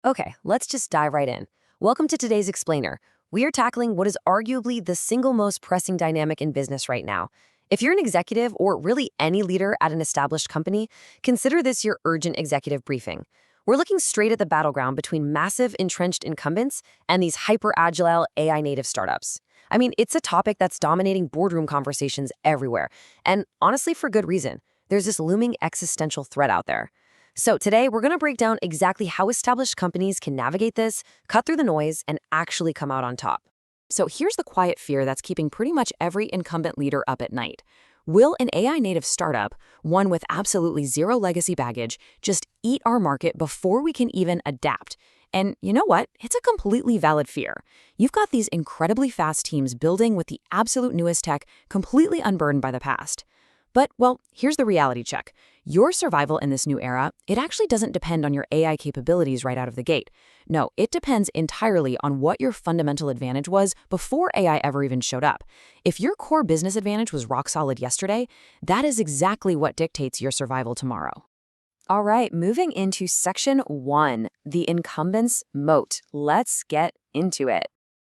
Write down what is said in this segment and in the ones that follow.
Okay, let's just dive right in. Welcome to today's Explainer. We are tackling what is arguably the single most pressing dynamic in business right now. If you're an executive or really any leader at an established company, consider this your urgent executive briefing. We're looking straight at the battleground between massive entrenched incumbents and these hyper-agile AI-native startups. I mean, it's a topic that's dominating boardroom conversations everywhere, and honestly, for good reason. There's this looming existential threat out there. So today, we're going to break down exactly how established companies can navigate this, cut through the noise, and actually come out on top. So here's the quiet fear that's keeping pretty much every incumbent leader up at night. Will an AI-native startup, one with absolutely zero legacy baggage, just eat our market before we can even adapt? And you know what? It's a completely valid fear. You've got these incredibly fast teams building with the absolute newest tech, completely unburdened by the past. But, well, here's the reality check. Your survival in this new era, it actually doesn't depend on your AI capabilities right out of the gate. No, it depends entirely on what your fundamental advantage was before AI ever even showed up. If your core business advantage was rock solid yesterday, that is exactly what dictates your survival tomorrow. All right, moving into section 1, the incumbents moat. Let's get into it.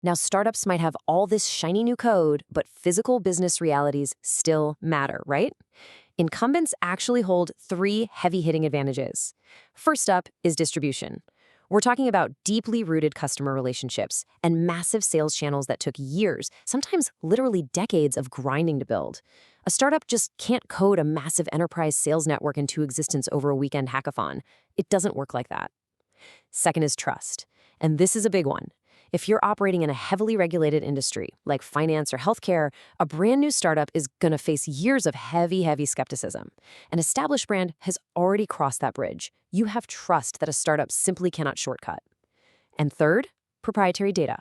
Now, startups might have all this shiny new code, but physical business realities still matter, right? Incumbents actually hold 3 heavy-hitting advantages. First up is distribution. We're talking about deeply rooted customer relationships and massive sales channels that took years, sometimes literally decades of grinding to build. A startup just can't code a massive enterprise sales network into existence over a weekend hackathon. It doesn't work like that. Second is trust. And this is a big one. If you're operating in a heavily regulated industry, like finance or healthcare, a brand new startup is going to face years of heavy skepticism. An established brand has already crossed that bridge. You have trust that a startup simply cannot shortcut. And third, proprietary data.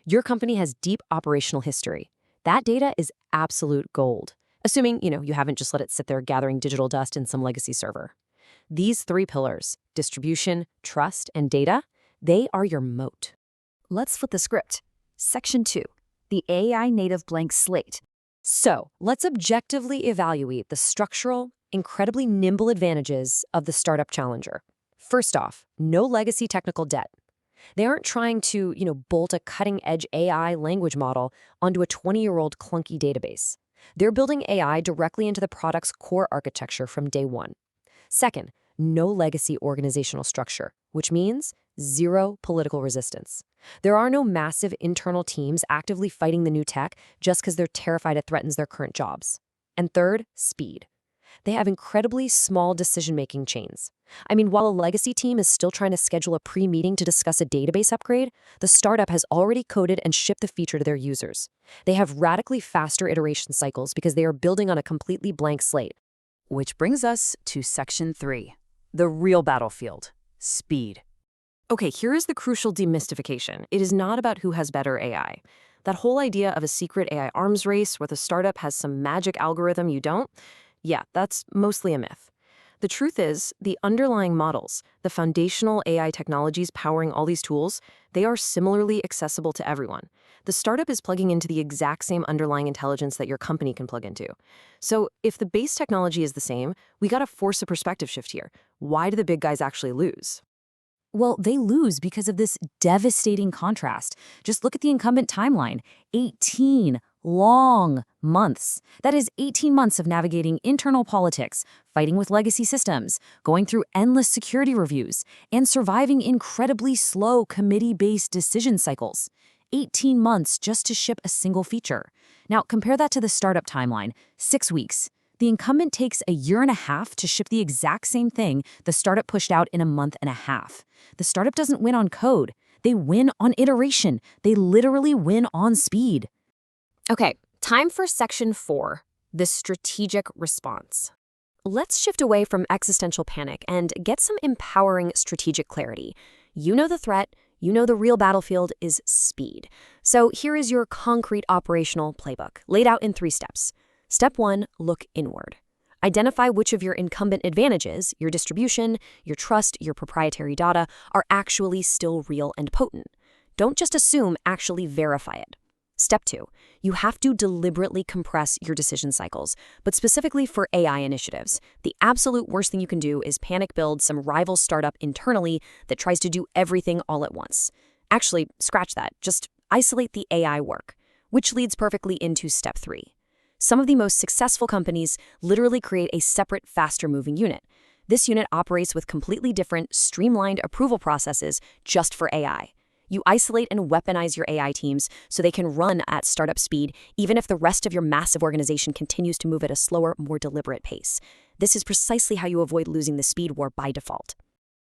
Your company has deep operational history. That data is absolute gold, assuming, you haven't just let it sit there gathering digital dust in some legacy server. These 3 pillars, distribution, trust, and data, they are your moat. Let's flip the script. Section 2, the AI native blank slate. So, let's objectively evaluate the structural, incredibly nimble advantages of the startup challenger. First off, no legacy technical debt. They aren't trying to, bolt a cutting-edge AI language model onto a 20-year-old clunky database. They're building AI directly into the product's core architecture from day one. Second, no legacy organizational structure, which means 0 political resistance. There are no massive internal teams actively fighting the new tech just because they're terrified it threatens their current jobs. And third, speed. They have incredibly small decision-making chains. I mean, while a legacy team is still trying to schedule a pre-meeting to discuss a database upgrade, the startup has already coded and shipped the feature to their users. They have radically faster iteration cycles because they are building on a completely blank slate. Which brings us to section 3, the real battlefield, speed. Okay, here is the crucial demystification. It is not about who has better AI. That whole idea of a secret AI arms race where the startup has some magic algorithm you don't, yeah, that's mostly a myth. The truth is, the underlying models, the foundational AI technologies powering all these tools, they are similarly accessible to everyone. The startup is plugging into the exact same underlying intelligence that your company can plug into. So if the base technology is the same, we gotta force a perspective shift here. Why do the big guys actually lose? Well, they lose because of this devastating contrast. Just look at the incumbent timeline. 18 long months. That is 18 months of navigating internal politics, fighting with legacy systems, going through endless security reviews, and surviving incredibly slow committee-based decision cycles. 18 months just to ship a single feature. Now, compare that to the startup timeline, 6 weeks. The incumbent takes a year and a half to ship the exact same thing the startup pushed out in a month and a half. The startup doesn't win on code. They win on iteration. They literally win on speed. Okay, time for section 4, the strategic response. Let's shift away from existential panic and get some empowering strategic clarity. You know the threat, you know the real battlefield is speed. So here is your concrete operational playbook, laid out in 3 steps. Step 1, look inward. Identify which of your incumbent advantages, your distribution, your trust, your proprietary data, are actually still real and potent. Don't just assume, actually verify it. Step 2, you have to deliberately compress your decision cycles, but specifically for AI initiatives. The absolute worst thing you can do is panic build some rival startup internally that tries to do everything all at once. Actually, scratch that. Just isolate the AI work, which leads perfectly into step 3. Some of the most successful companies literally create a separate, faster-moving unit. This unit operates with completely different, streamlined approval processes just for AI. You isolate and weaponize your AI teams so they can run at startup speed, even if the rest of your massive organization continues to move at a slower, more deliberate pace. This is precisely how you avoid losing the speed war by default.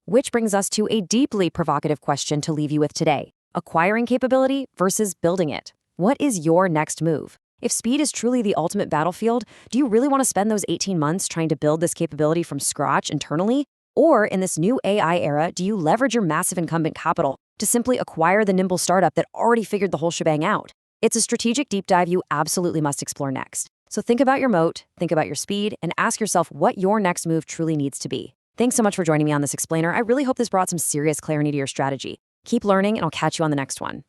Which brings us to a deeply provocative question to leave you with today. Acquiring capability versus building it. What is your next move? If speed is truly the ultimate battlefield, do you really want to spend those 18 months trying to build this capability from scratch internally? Or in this new AI era, do you leverage your massive incumbent capital to simply acquire the nimble startup that already figured the whole shebang out? It's a strategic deep dive you absolutely must explore next. So think about your moat, think about your speed, and ask yourself what your next move truly needs to be. Thanks so much for joining me on this explainer. I really hope this brought some serious clarity to your strategy. Keep learning, and I'll catch you on the next one.